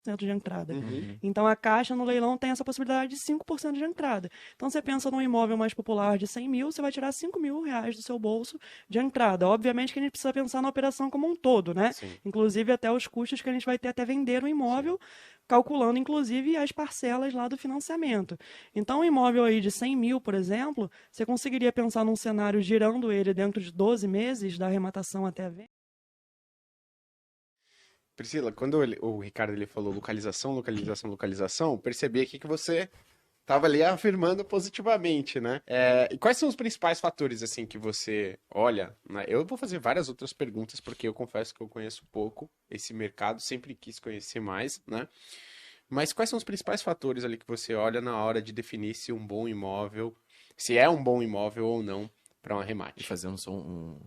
5% de entrada. Uhum. Então, a Caixa no leilão tem essa possibilidade de 5% de entrada. Então, você pensa num imóvel mais popular de 100 mil, você vai tirar 5 mil reais do seu bolso de entrada. Obviamente que a gente precisa pensar na operação como um todo, né? Sim. Inclusive até os custos que a gente vai ter até vender o imóvel, calculando inclusive as parcelas lá do financiamento. Então, um imóvel aí de 100 mil, por exemplo, você conseguiria pensar num cenário girando ele dentro de 12 meses, da arrematação até a venda? Priscila, quando o Ricardo ele falou localização, percebi aqui que você estava ali afirmando positivamente, né? E quais são os principais fatores, assim, que você olha, né? Eu vou fazer várias outras perguntas, porque eu confesso que eu conheço pouco esse mercado, sempre quis conhecer mais, né? Mas quais são os principais fatores ali que você olha na hora de definir se um bom imóvel, se é um bom imóvel ou não para um E arremate? fazendo só um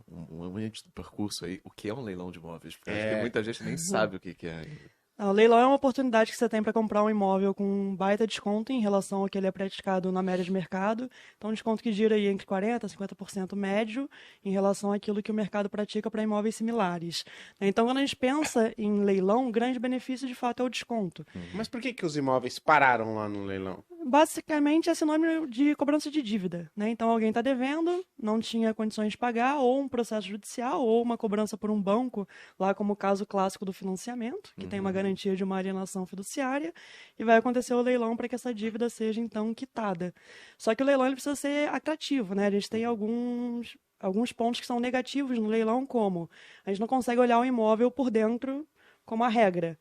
percurso aí, o que é um leilão de imóveis? Porque acho que muita gente nem sabe o que é ainda. O leilão é uma oportunidade que você tem para comprar um imóvel com um baita desconto em relação ao que ele é praticado na média de mercado. Então, um desconto que gira aí entre 40% e 50% médio em relação àquilo que o mercado pratica para imóveis similares. Então, quando a gente pensa em leilão, o grande benefício, de fato, é o desconto. Mas por que os imóveis pararam lá no leilão? Basicamente, é sinônimo de cobrança de dívida, né? Então, alguém está devendo, não tinha condições de pagar, ou um processo judicial, ou uma cobrança por um banco, lá como o caso clássico do financiamento, que tem uma garantia de uma alienação fiduciária, e vai acontecer o leilão para que essa dívida seja, então, quitada. Só que o leilão ele precisa ser atrativo, né? A gente tem alguns pontos que são negativos no leilão, como a gente não consegue olhar o imóvel por dentro como a regra.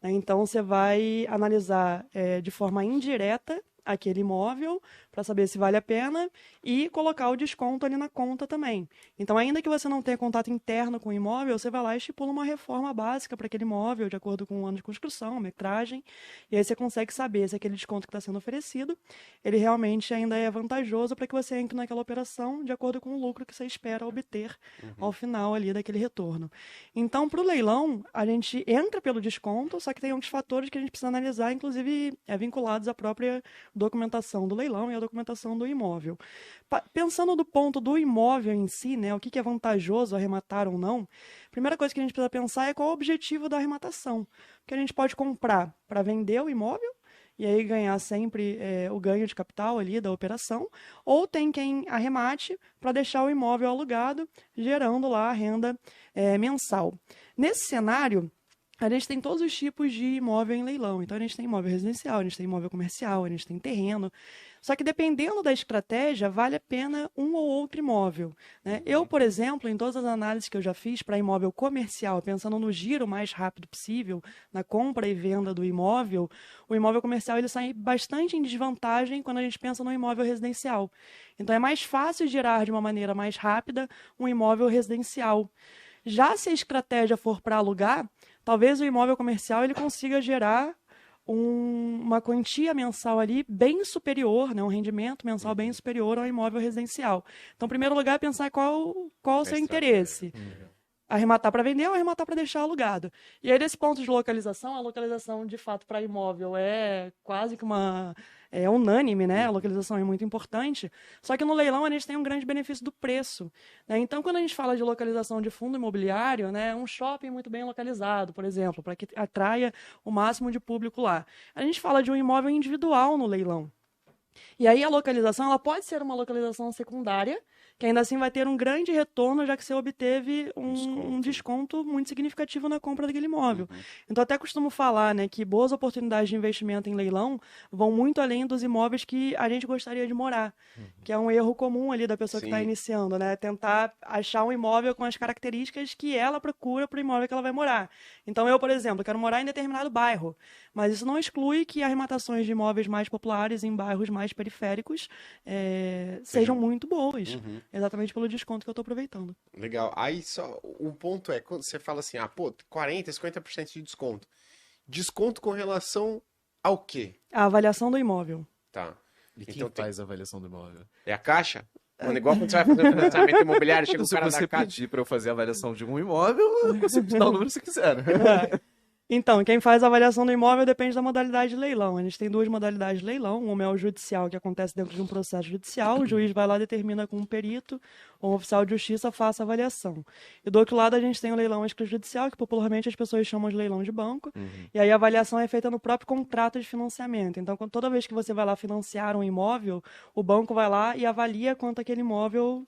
Então, você vai analisar de forma indireta aquele imóvel para saber se vale a pena e colocar o desconto ali na conta também. Então, ainda que você não tenha contato interno com o imóvel, você vai lá e estipula uma reforma básica para aquele imóvel, de acordo com o ano de construção, metragem, e aí você consegue saber se aquele desconto que está sendo oferecido, ele realmente ainda é vantajoso para que você entre naquela operação de acordo com o lucro que você espera obter ao final ali daquele retorno. Então, para o leilão, a gente entra pelo desconto, só que tem outros fatores que a gente precisa analisar, inclusive vinculados à própria documentação do leilão e a documentação do imóvel. Pensando do ponto do imóvel em si, né, o que é vantajoso arrematar ou não, a primeira coisa que a gente precisa pensar é qual o objetivo da arrematação. Porque a gente pode comprar para vender o imóvel, e aí ganhar sempre o ganho de capital ali da operação, ou tem quem arremate para deixar o imóvel alugado, gerando lá a renda mensal. Nesse cenário, a gente tem todos os tipos de imóvel em leilão. Então, a gente tem imóvel residencial, a gente tem imóvel comercial, a gente tem terreno. Só que, dependendo da estratégia, vale a pena um ou outro imóvel, né? Eu, por exemplo, em todas as análises que eu já fiz para imóvel comercial, pensando no giro mais rápido possível, na compra e venda do imóvel, o imóvel comercial ele sai bastante em desvantagem quando a gente pensa no imóvel residencial. Então, é mais fácil girar de uma maneira mais rápida um imóvel residencial. Já se a estratégia for para alugar, talvez o imóvel comercial ele consiga gerar uma quantia mensal ali bem superior, né, um rendimento mensal bem superior ao imóvel residencial. Então, em primeiro lugar, é pensar qual o seu interesse. Arrematar para vender ou arrematar para deixar alugado. E aí, desse ponto de localização, a localização, de fato, para imóvel é quase que unânime, né? A localização é muito importante. Só que no leilão a gente tem um grande benefício do preço, né? Então, quando a gente fala de localização de fundo imobiliário, né, um shopping muito bem localizado, por exemplo, para que atraia o máximo de público lá. A gente fala de um imóvel individual no leilão. E aí a localização ela pode ser uma localização secundária, que ainda assim vai ter um grande retorno, já que você obteve um desconto muito significativo na compra daquele imóvel. Então, até costumo falar, né, que boas oportunidades de investimento em leilão vão muito além dos imóveis que a gente gostaria de morar, que é um erro comum ali da pessoa que está iniciando, né? Tentar achar um imóvel com as características que ela procura para o imóvel que ela vai morar. Então, eu, por exemplo, quero morar em determinado bairro, mas isso não exclui que arrematações de imóveis mais populares em bairros mais periféricos sejam muito boas. Exatamente pelo desconto que eu estou aproveitando. Legal. Aí só um ponto é, quando você fala assim, 40%, 50% de desconto. Desconto com relação ao quê? A avaliação do imóvel. Tá. E quem faz a avaliação do imóvel? É a Caixa? Mano, igual quando você vai fazer um financiamento imobiliário, chega o Se cara você da Caixa. pedir para eu fazer a avaliação de um imóvel, eu consigo te dar o número se quiser, né? Então, quem faz a avaliação do imóvel depende da modalidade de leilão. A gente tem duas modalidades de leilão. Uma é o judicial, que acontece dentro de um processo judicial. O juiz vai lá e determina com um perito, ou um oficial de justiça faça a avaliação. E do outro lado, a gente tem o leilão extrajudicial, que popularmente as pessoas chamam de leilão de banco. E aí a avaliação é feita no próprio contrato de financiamento. Então, toda vez que você vai lá financiar um imóvel, o banco vai lá e avalia quanto aquele imóvel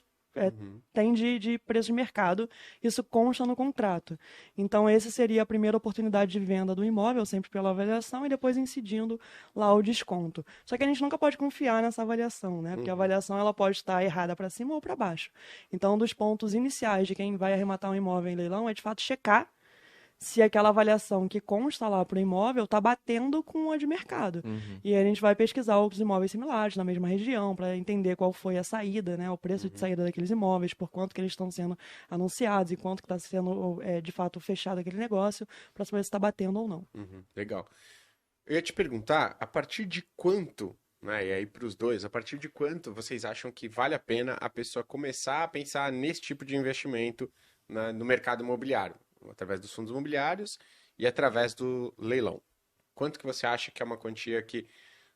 tem de preço de mercado, isso consta no contrato. Então, essa seria a primeira oportunidade de venda do imóvel, sempre pela avaliação, e depois incidindo lá o desconto. Só que a gente nunca pode confiar nessa avaliação, né? Porque a avaliação ela pode estar errada para cima ou para baixo. Então, um dos pontos iniciais de quem vai arrematar um imóvel em leilão é, de fato, checar se aquela avaliação que consta lá para o imóvel está batendo com a de mercado. E aí a gente vai pesquisar outros imóveis similares na mesma região para entender qual foi a saída, né, o preço de saída daqueles imóveis, por quanto que eles estão sendo anunciados e quanto que está sendo, de fato, fechado aquele negócio, para saber se está batendo ou não. Legal. Eu ia te perguntar, a partir de quanto, né, e aí para os dois, a partir de quanto vocês acham que vale a pena a pessoa começar a pensar nesse tipo de investimento no mercado imobiliário? Através dos fundos imobiliários e através do leilão. Quanto que você acha que é uma quantia que,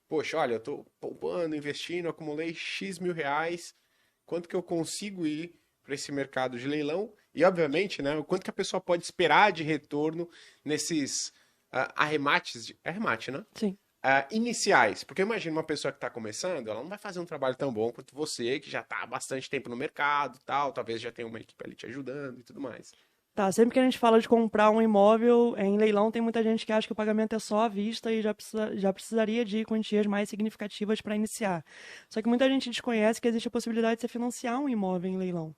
poxa, olha, eu estou poupando, investindo, acumulei X mil reais, quanto que eu consigo ir para esse mercado de leilão? E, obviamente, né, o quanto que a pessoa pode esperar de retorno nesses arremates, arremate, né? Sim. Iniciais. Porque imagina uma pessoa que está começando, ela não vai fazer um trabalho tão bom quanto você, que já está há bastante tempo no mercado, tal, talvez já tenha uma equipe ali te ajudando e tudo mais. Tá, sempre que a gente fala de comprar um imóvel em leilão, tem muita gente que acha que o pagamento é só à vista e já precisaria de quantias mais significativas para iniciar. Só que muita gente desconhece que existe a possibilidade de você financiar um imóvel em leilão.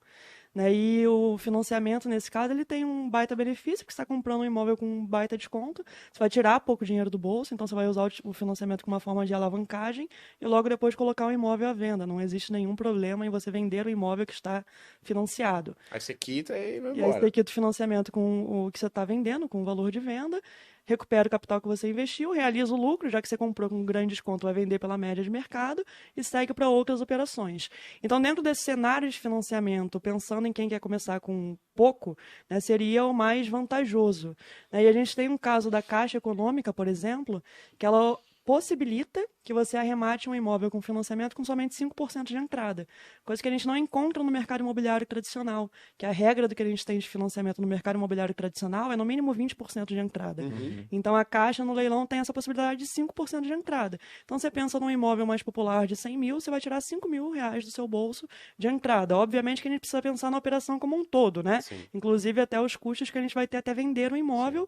Né? E o financiamento, nesse caso, ele tem um baita benefício, porque você está comprando um imóvel com um baita desconto, você vai tirar pouco dinheiro do bolso, então você vai usar o financiamento como uma forma de alavancagem e logo depois colocar o imóvel à venda. Não existe nenhum problema em você vender o imóvel que está financiado. Aí você quita e vai E aí embora. você quita o financiamento com o que você está vendendo, com o valor de venda, recupera o capital que você investiu, realiza o lucro, já que você comprou com um grande desconto, vai vender pela média de mercado e segue para outras operações. Então, dentro desse cenário de financiamento, pensando em quem quer começar com pouco, né, seria o mais vantajoso. Né? E a gente tem um caso da Caixa Econômica, por exemplo, que ela possibilita que você arremate um imóvel com financiamento com somente 5% de entrada, coisa que a gente não encontra no mercado imobiliário tradicional, que a regra do que a gente tem de financiamento no mercado imobiliário tradicional é no mínimo 20% de entrada. Então a Caixa no leilão tem essa possibilidade de 5% de entrada. Então você pensa num imóvel mais popular de 100 mil, você vai tirar 5 mil reais do seu bolso de entrada. Obviamente que a gente precisa pensar na operação como um todo, né? Sim. Inclusive até os custos que a gente vai ter até vender o imóvel,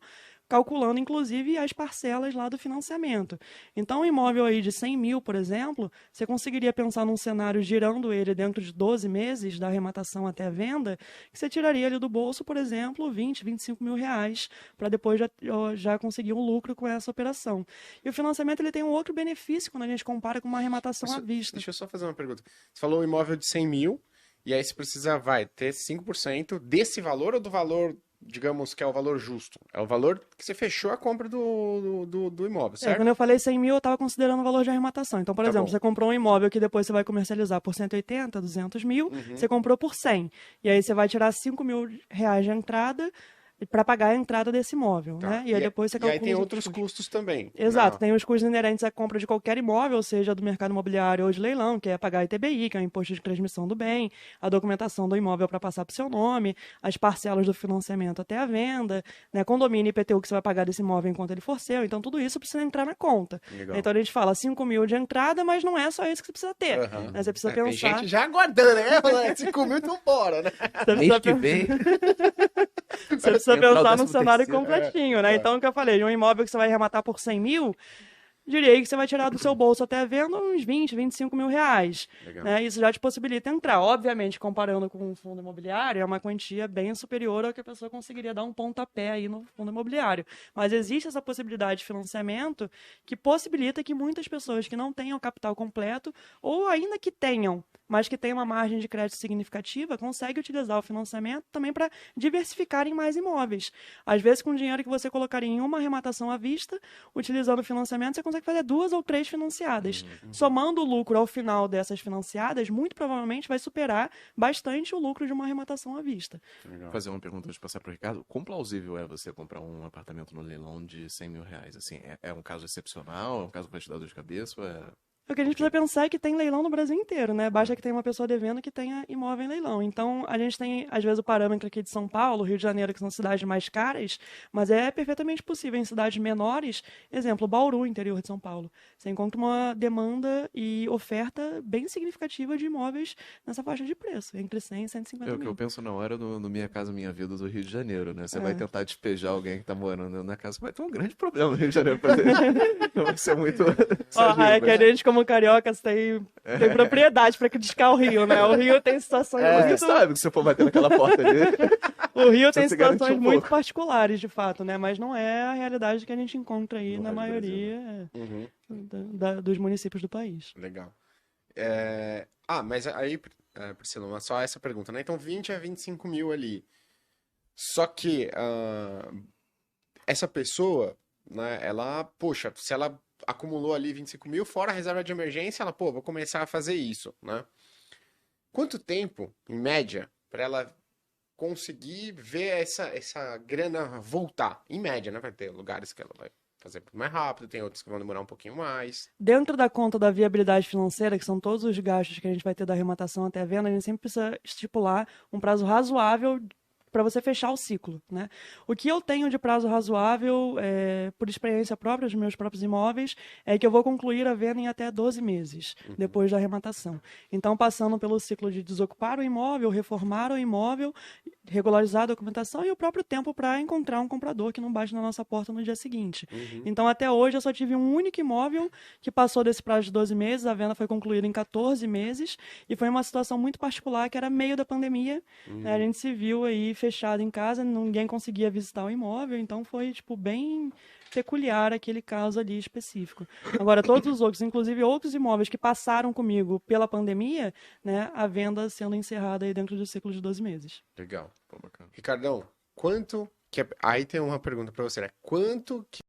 calculando inclusive as parcelas lá do financiamento. Então, um imóvel aí de 100 mil, por exemplo, você conseguiria pensar num cenário girando ele dentro de 12 meses, da arrematação até a venda, que você tiraria ali do bolso, por exemplo, 20, 25 mil reais, para depois já conseguir um lucro com essa operação. E o financiamento ele tem um outro benefício quando a gente compara com uma arrematação à vista. Deixa eu só fazer uma pergunta. Você falou um imóvel de 100 mil, e aí você precisa, ter 5% desse valor ou do valor, digamos, que é o valor justo? É o valor que você fechou a compra do imóvel, certo? Quando eu falei 100 mil, eu estava considerando o valor de arrematação. Então, por exemplo, bom. você comprou um imóvel que depois você vai comercializar por 180, 200 mil, você comprou por 100. E aí você vai tirar 5 mil reais de entrada para pagar a entrada desse imóvel, né? E aí depois você calcula aí tem os outros custos também. Exato, Não. tem os custos inerentes à compra de qualquer imóvel, seja do mercado imobiliário ou de leilão, que é pagar ITBI, que é o imposto de transmissão do bem, a documentação do imóvel para passar para o seu nome, as parcelas do financiamento até a venda, né, condomínio e IPTU que você vai pagar desse imóvel enquanto ele for seu. Então, tudo isso precisa entrar na conta. Legal. Então, a gente fala 5 mil de entrada, mas não é só isso que você precisa ter. Né? Você precisa Tem pensar... gente já aguardando, né? 5 mil, então bora, né? Você Mês precisa que vem. Você precisa Entrar o pensar no 13º. cenário completinho, né? Então, o que eu falei, de um imóvel que você vai arrematar por 100 mil, diria que você vai tirar do seu bolso até a venda uns 20, 25 mil reais. Né? Isso já te possibilita entrar. Obviamente, comparando com um fundo imobiliário, é uma quantia bem superior ao que a pessoa conseguiria dar um pontapé aí no fundo imobiliário. Mas existe essa possibilidade de financiamento que possibilita que muitas pessoas que não tenham capital completo, ou ainda que tenham, mas que tem uma margem de crédito significativa, consegue utilizar o financiamento também para diversificar em mais imóveis. Às vezes, com o dinheiro que você colocaria em uma arrematação à vista, utilizando o financiamento, você consegue fazer 2 ou 3 financiadas. Somando o lucro ao final dessas financiadas, muito provavelmente vai superar bastante o lucro de uma arrematação à vista. Vou fazer uma pergunta antes de passar para o Ricardo. Quão plausível é você comprar um apartamento no leilão de R$100 mil? Assim, é um caso excepcional? É um caso que vai te dar dor de cabeça? Ou é... O que a gente precisa pensar é que tem leilão no Brasil inteiro, né? Basta que tenha uma pessoa devendo que tenha imóvel em leilão. Então, a gente tem, às vezes, o parâmetro aqui de São Paulo, Rio de Janeiro, que são cidades mais caras, mas é perfeitamente possível em cidades menores, exemplo, Bauru, interior de São Paulo. Você encontra uma demanda e oferta bem significativa de imóveis nessa faixa de preço, entre 100 e 150 É o que mil. eu penso na hora no Minha Casa Minha Vida do Rio de Janeiro, né? Você vai tentar despejar alguém que tá morando na casa, vai ter um grande problema no Rio de Janeiro pra gente. Não vai ser muito... Ó, é que a gente, como carioca, tem propriedade para criticar o Rio, né? O Rio tem situações Você muito... sabe que se você for bater naquela porta ali... O Rio tem se garantir situações um muito pouco. particulares, de fato, né? Mas não é a realidade que a gente encontra aí No na resto do maioria Uhum. dos municípios do país. Legal. Mas aí, Priscila, só essa pergunta, né? Então, 20 a 25 mil ali. Só que essa pessoa, né, ela, poxa, se ela acumulou ali 25 mil, fora a reserva de emergência, ela, vou começar a fazer isso, né? Quanto tempo, em média, para ela conseguir ver essa grana voltar? Em média, né? Vai ter lugares que ela vai fazer mais rápido, tem outros que vão demorar um pouquinho mais. Dentro da conta da viabilidade financeira, que são todos os gastos que a gente vai ter da arrematação até a venda, a gente sempre precisa estipular um prazo razoável para você fechar o ciclo, né? O que eu tenho de prazo razoável, por experiência própria dos meus próprios imóveis, é que eu vou concluir a venda em até 12 meses, depois da arrematação. Então, passando pelo ciclo de desocupar o imóvel, reformar o imóvel, regularizar a documentação e o próprio tempo para encontrar um comprador que não bate na nossa porta no dia seguinte. Então, até hoje, eu só tive um único imóvel que passou desse prazo de 12 meses, a venda foi concluída em 14 meses, e foi uma situação muito particular, que era meio da pandemia, né? A gente se viu aí fechado em casa, ninguém conseguia visitar o imóvel, então foi, bem peculiar aquele caso ali específico. Agora, todos os outros, inclusive outros imóveis que passaram comigo pela pandemia, né, a venda sendo encerrada aí dentro do ciclo de 12 meses. Legal. Ricardão, quanto que... Aí tem uma pergunta para você, né? Quanto que